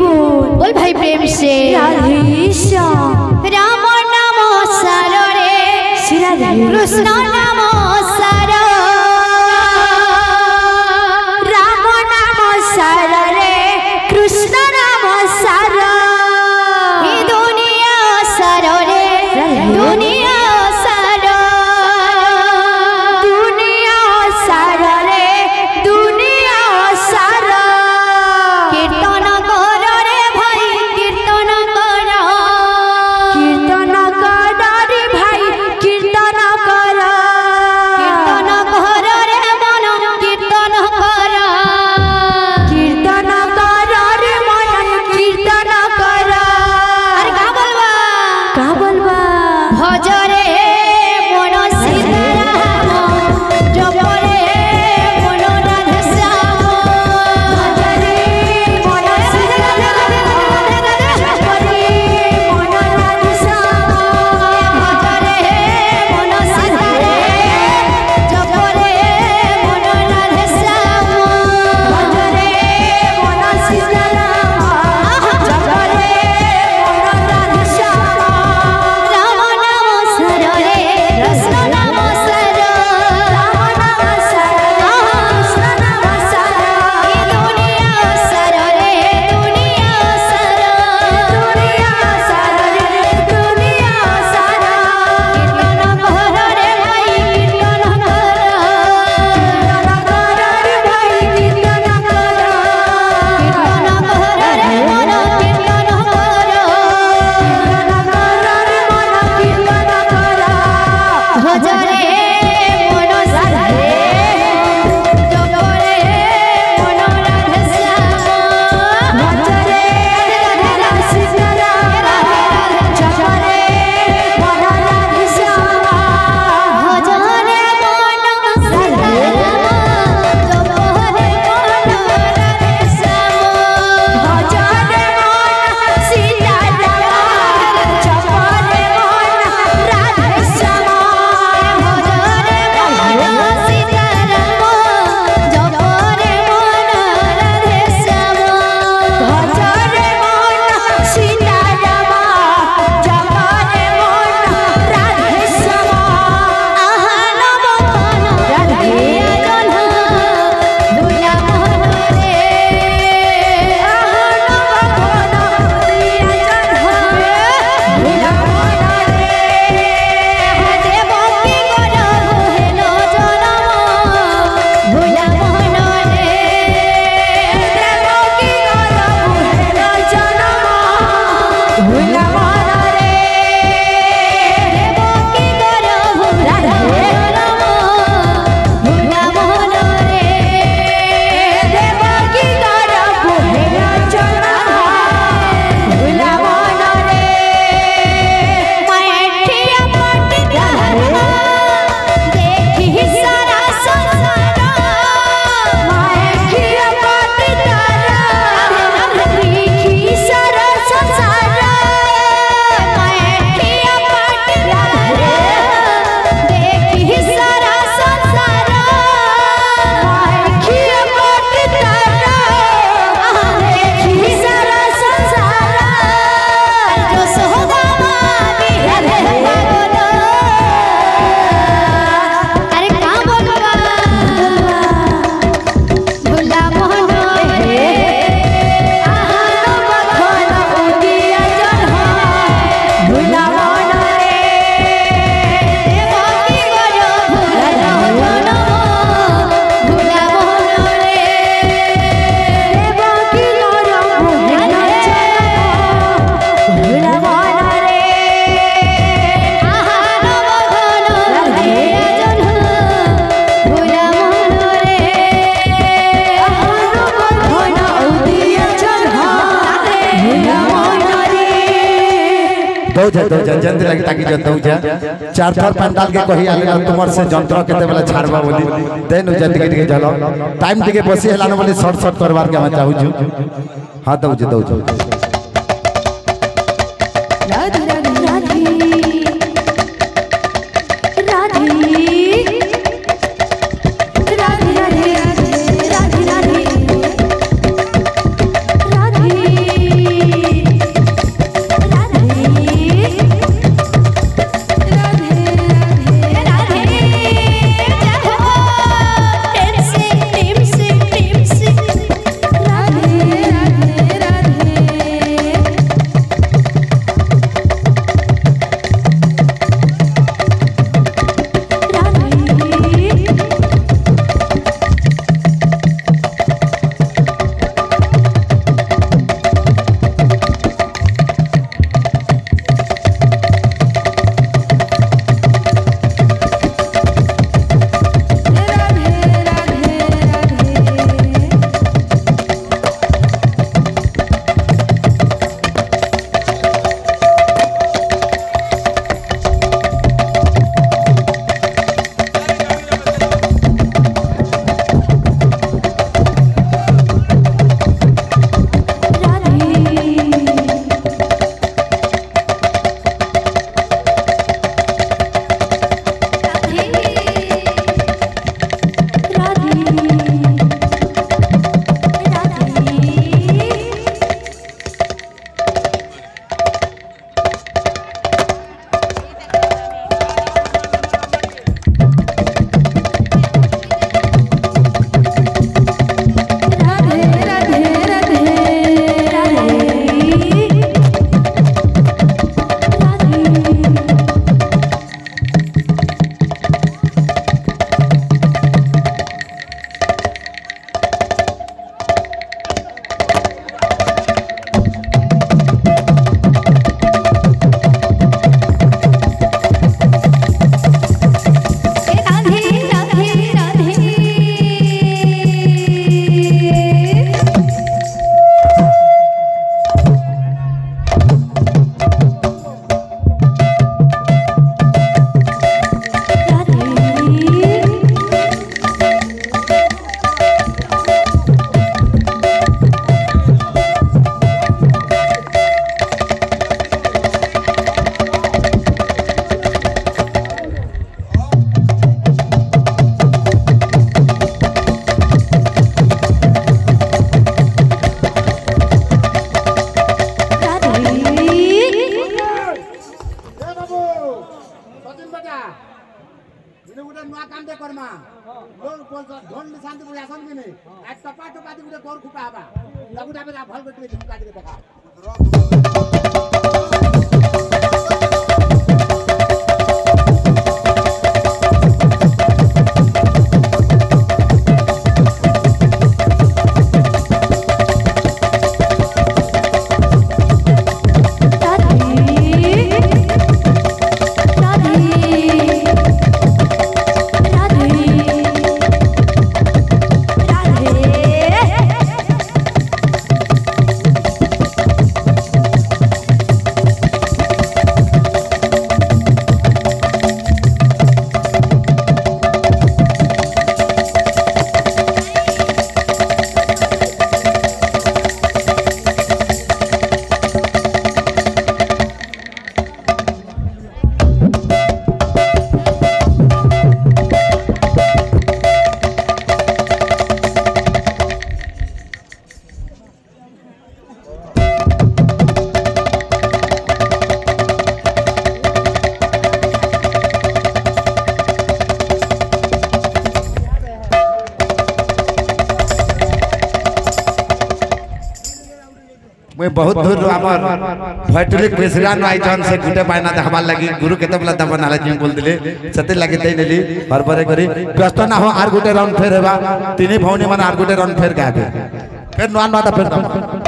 बोल भाई प्रेम से राम नाम सार रे कृष्ण नाम सार राम नाम सार रे कृष्ण नाम सार दुनिया सार रे दुनिया सार दुनिया सार रे दुनिया सार कीर्तन कर रे भाई कीर्तन कर कीर्तन कर रे भाई कीर्तन कर कीर्तन कर रे मन कीर्तन कर कीर्तन कर रे मन कीर्तन कर अरे का बोलबा भज रे मन सीताराम जप रे मन राधे श्याम भज रे मन सीताराम जप रे मन राधे श्याम भज रे मन सीताराम जप रे मन राधे श्याम भज रे मन सीताराम जप रे मन राधे श्याम राम नाम सर रे कृष्ण नाम सर राम नाम सर कृष्ण नाम सर दुनिया सर रे दुनिया सर दुनिया सर रे दुनिया सर कीर्तन कर रे भाई कीर्तन कर कीर्तन कर रे भाई कीर्तन कर कीर्तन कर रे मन कीर्तन कर कीर्तन कर रे मन कीर्तन कर भज रे मन सीताराम जप रे मन राधे श्याम भज रे राधे सीताराम जप रे मन राधे श्याम भज रे मन सीताराम जप रे मन राधे श्याम भज रे मन सीताराम जप रे मन राधे श्याम भज रे मन सीताराम जप रे मन राधे श्याम भज रे मन सीताराम जप रे मन राधे श्याम आहान बखन राधे जन भुला मन रे आहान बखन दिया जन भुला मन रे देवकी कर हेलो जनम भुला मन रे देवकी कर हेलो जनम भुला मन रे देवकी कर राधे जनम भुला मन रे देवकी कर हेलो जनम भुला मन रे मैठिया पट देखी सारा संसार मैठिया पट देखी सारा संसार मैठिया पट देखी सारा संसार मैठिया पट देखी सारा संसार जो सोहगावा बिहरे पागल अरे का बोलबा भुला मोहन रे आहान बखन उदिया जन भुला मन रे देवकी कर भुला जनम भुला मन रे देवकी कर भुला जनम भुला मन रे आहान बखन उदिया जन भुला मन रे आहान बखन उदिया जन भुला मन रे दौजा जंत्र लगे ताकि जो दौजा चार थर पंडाल के कही आले तुमर से जंत्र केते बेला छाड़बा बोली देनु जति के जलो टाइम टिके बसी हेलानो बोली शॉर्ट शॉर्ट करवार के हम चाहू छु हां दौजा राधे राधे राधे बजा इने गुटे नुआ काम दे करमा लोग बोल ढोल निशान दे बुझासन कि नहीं आज टपा टपा दे गुटे गोर खुपा हबा लगुटा बेटा भल गटे झुमका दे देखा मैं बहुत दूर आमर फैटलिक प्रेसिडेंट आई जन से गुटे पाइना देखबार लगी गुरु केते बला दबा नाला जी बोल दिले सते लागि तै नेली बरबरे करी व्यस्त ना हो आर गुटे राउंड फेर हेबा तीनी भौनी मन आर गुटे राउंड फेर गाबे फिर नॉन बात फिर